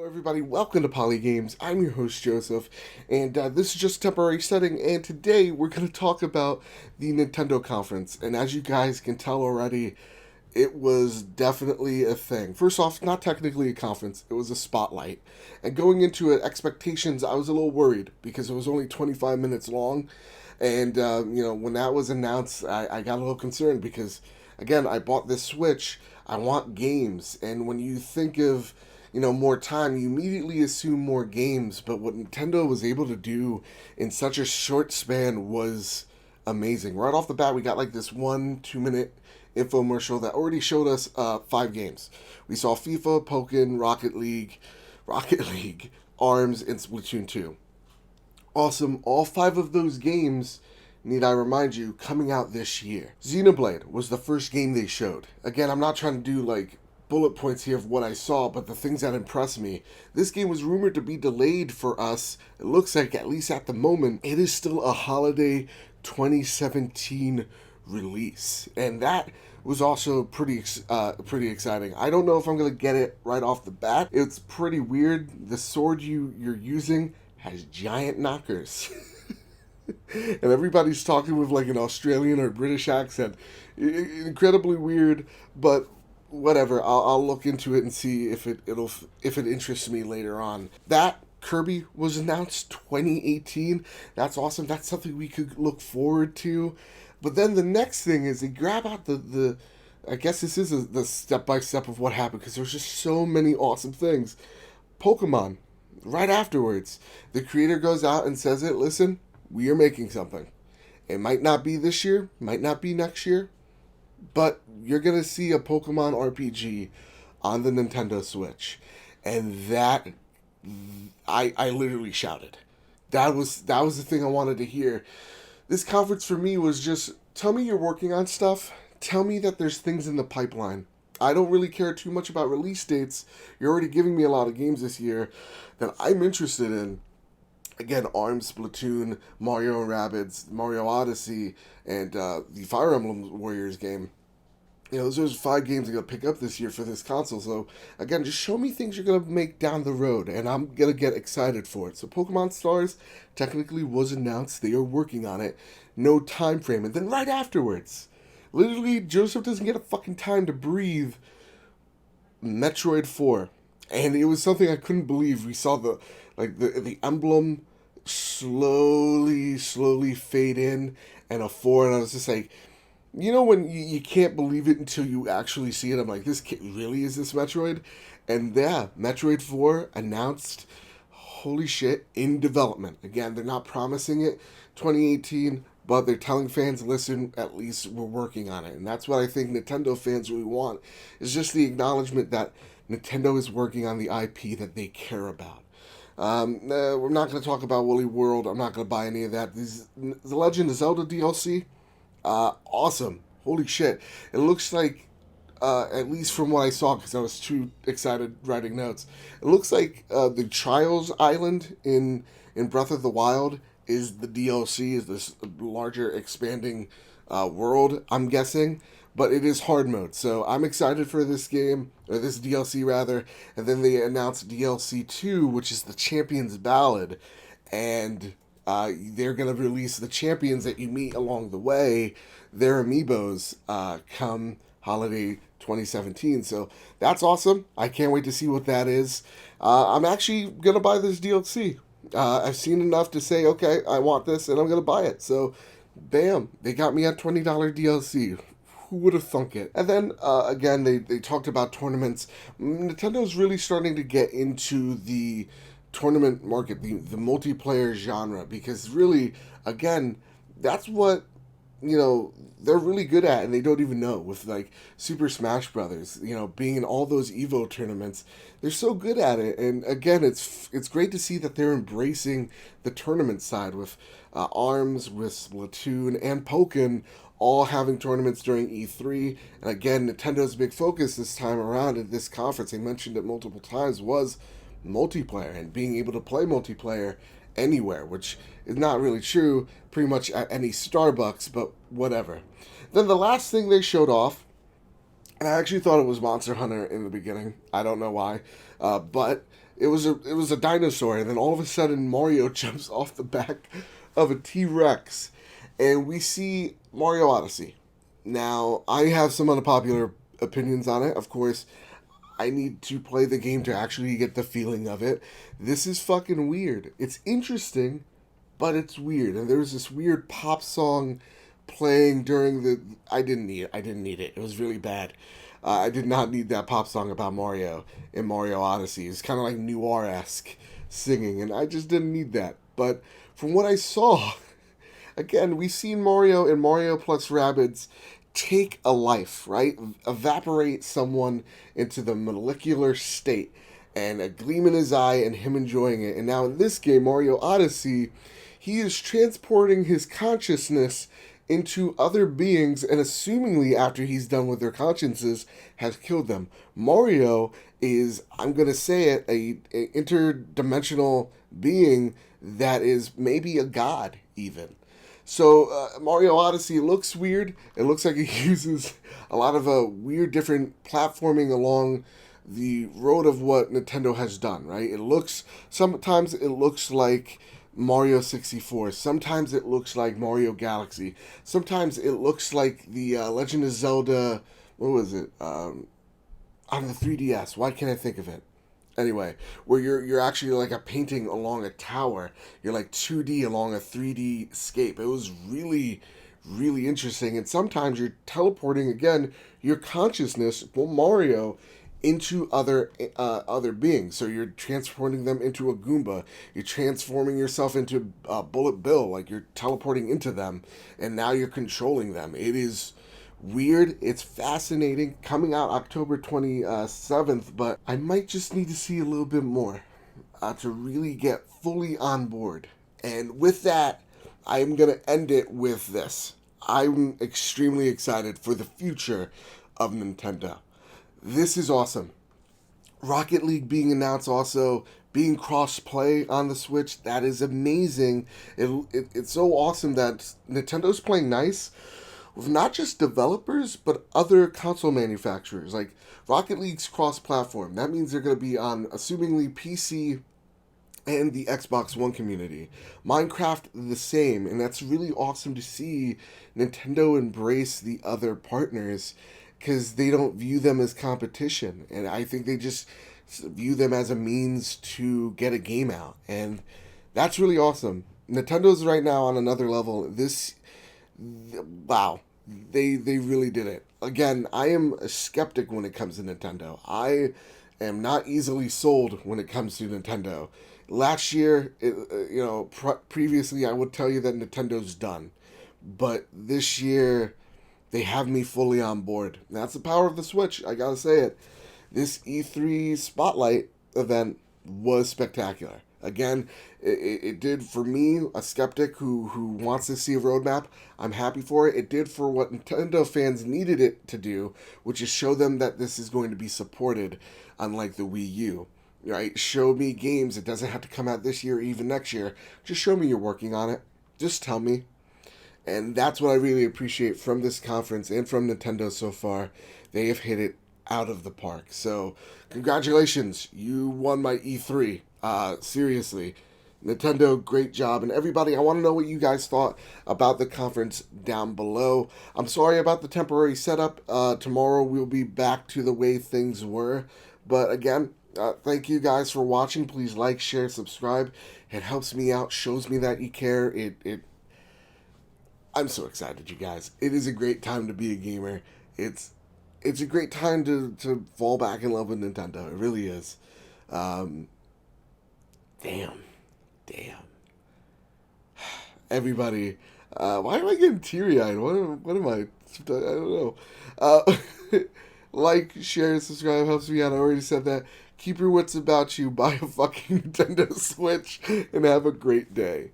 Everybody, welcome to Poli Games. I'm your host Joseph, and this is just a temporary setting. And today we're going to talk about the Nintendo conference. And as you guys can tell already, it was definitely a thing. First off, not technically a conference; it was a spotlight. And going into it, expectations, I was a little worried because it was only 25 minutes long. And when that was announced, I got a little concerned because, again, I bought this Switch. I want games, and when you think of more time, you immediately assume more games. But what Nintendo was able to do in such a short span was amazing. Right off the bat, we got like this 1-2 minute infomercial that already showed us 5 games. We saw FIFA, Pokken, Rocket League, Arms, and Splatoon 2. Awesome. All 5 of those games, need I remind you, coming out this year. Xenoblade was the first game they showed. Again, I'm not trying to do like bullet points here of what I saw, but the things that impressed me. This game was rumored to be delayed for us. It looks like, at least at the moment, it is still a holiday 2017 release. And that was also pretty exciting. I don't know if I'm going to get it right off the bat. It's pretty weird. The sword you're using has giant knockers. And everybody's talking with like an Australian or British accent. Incredibly weird, but whatever. I'll look into it and see if it interests me later on. That Kirby was announced 2018. That's awesome. That's something we could look forward to. But then the next thing is they grab out the I guess this is the step by step of what happened because there's just so many awesome things. Pokemon. Right afterwards, the creator goes out and says it. Listen, we are making something. It might not be this year, might not be next year, but you're going to see a Pokemon RPG on the Nintendo Switch. And that, I literally shouted. That was the thing I wanted to hear. This conference for me was just, tell me you're working on stuff. Tell me that there's things in the pipeline. I don't really care too much about release dates. You're already giving me a lot of games this year that I'm interested in. Again, ARMS, Splatoon, Mario and Rabbids, Mario Odyssey, and the Fire Emblem Warriors game. Those are 5 games I'm going to pick up this year for this console. So, again, just show me things you're going to make down the road, and I'm going to get excited for it. So, Pokemon Stars technically was announced. They are working on it. No time frame. And then right afterwards, literally, Joseph doesn't get a fucking time to breathe. Metroid 4. And it was something I couldn't believe. We saw the emblem slowly fade in, and a 4, and I was just like, when you can't believe it until you actually see it. I'm like, this kid really is this Metroid? And yeah, Metroid 4 announced, holy shit, in development. Again, they're not promising it 2018, but they're telling fans, listen, at least we're working on it. And that's what I think Nintendo fans really want, is just the acknowledgement that Nintendo is working on the IP that they care about. We're not going to talk about Woolly World. I'm not going to buy any of that. The Legend of Zelda DLC, awesome. Holy shit. It looks like, at least from what I saw, because I was too excited writing notes, it looks like the Trials Island in Breath of the Wild is the DLC, is this larger expanding world, I'm guessing. But it is hard mode, so I'm excited for this game, or this DLC rather. And then they announced DLC 2, which is the Champions Ballad. And they're going to release the champions that you meet along the way, their amiibos, come holiday 2017. So that's awesome. I can't wait to see what that is. I'm actually going to buy this DLC. I've seen enough to say, okay, I want this, and I'm going to buy it. So, bam, they got me at $20 DLC. Who would have thunk it? And then, again, they talked about tournaments. Nintendo's really starting to get into the tournament market, the multiplayer genre, because really, again, that's what, they're really good at, and they don't even know, with, like, Super Smash Brothers, being in all those EVO tournaments. They're so good at it, and again, it's great to see that they're embracing the tournament side with ARMS, with Splatoon, and Pokken, all having tournaments during E3. And again, Nintendo's big focus this time around at this conference, they mentioned it multiple times, was multiplayer and being able to play multiplayer anywhere, which is not really true pretty much at any Starbucks, but whatever. Then the last thing they showed off, and I actually thought it was Monster Hunter in the beginning. I don't know why. But it was a dinosaur, and then all of a sudden Mario jumps off the back of a T-Rex, and we see Mario Odyssey. Now, I have some unpopular opinions on it. Of course, I need to play the game to actually get the feeling of it. This is fucking weird. It's interesting, but it's weird. And there was this weird pop song playing during the. I didn't need it. I didn't need it. It was really bad. I did not need that pop song about Mario in Mario Odyssey. It's kind of like noir esque singing, and I just didn't need that. But from what I saw, again, we've seen Mario in Mario plus Rabbids take a life, right? Evaporate someone into the molecular state, and a gleam in his eye and him enjoying it. And now in this game, Mario Odyssey, he is transporting his consciousness into other beings, and assumingly after he's done with their consciences, has killed them. Mario is, I'm gonna say it, a interdimensional being that is maybe a god even. So Mario Odyssey looks weird. It looks like it uses a lot of weird different platforming along the road of what Nintendo has done, right? It looks, sometimes it looks like Mario 64. Sometimes it looks like Mario Galaxy. Sometimes it looks like the Legend of Zelda, what was it? On the 3DS. Why can't I think of it? Anyway, where you're actually like a painting along a tower. You're like 2D along a 3D scape. It was really, really interesting. And sometimes you're teleporting again your consciousness, well, Mario, into other beings. So you're transporting them into a Goomba. You're transforming yourself into Bullet Bill, like you're teleporting into them, and now you're controlling them. It is weird. It's fascinating. Coming out October 27th, but I might just need to see a little bit more to really get fully on board. And with that, I'm going to end it with this. I'm extremely excited for the future of Nintendo. This is awesome. Rocket League being announced also, being cross-play on the Switch, that is amazing. It's so awesome that Nintendo's playing nice with not just developers, but other console manufacturers. Like, Rocket League's cross-platform. That means they're going to be on, assumingly, PC and the Xbox One community. Minecraft, the same. And that's really awesome to see Nintendo embrace the other partners, because they don't view them as competition. And I think they just view them as a means to get a game out. And that's really awesome. Nintendo's right now on another level. Wow. They really did it. Again, I am a skeptic when it comes to Nintendo. I am not easily sold when it comes to Nintendo. Last year, previously, I would tell you that Nintendo's done. But this year, they have me fully on board. And that's the power of the Switch. I gotta say it. This E3 Spotlight event was spectacular. Again, it did for me, a skeptic who wants to see a roadmap. I'm happy for it. It did for what Nintendo fans needed it to do, which is show them that this is going to be supported, unlike the Wii U. Right? Show me games. It doesn't have to come out this year or even next year. Just show me you're working on it. Just tell me. And that's what I really appreciate from this conference and from Nintendo so far. They have hit it out of the park. So, congratulations. You won my E3. Seriously. Nintendo, great job. And everybody, I want to know what you guys thought about the conference down below. I'm sorry about the temporary setup. Tomorrow we'll be back to the way things were. But again, thank you guys for watching. Please like, share, subscribe. It helps me out, shows me that you care. I'm so excited, you guys. It is a great time to be a gamer. It's a great time to fall back in love with Nintendo. It really is. Damn. Everybody, why am I getting teary-eyed? What am I? I don't know. Like, share, subscribe, helps me out. I already said that. Keep your wits about you. Buy a fucking Nintendo Switch and have a great day.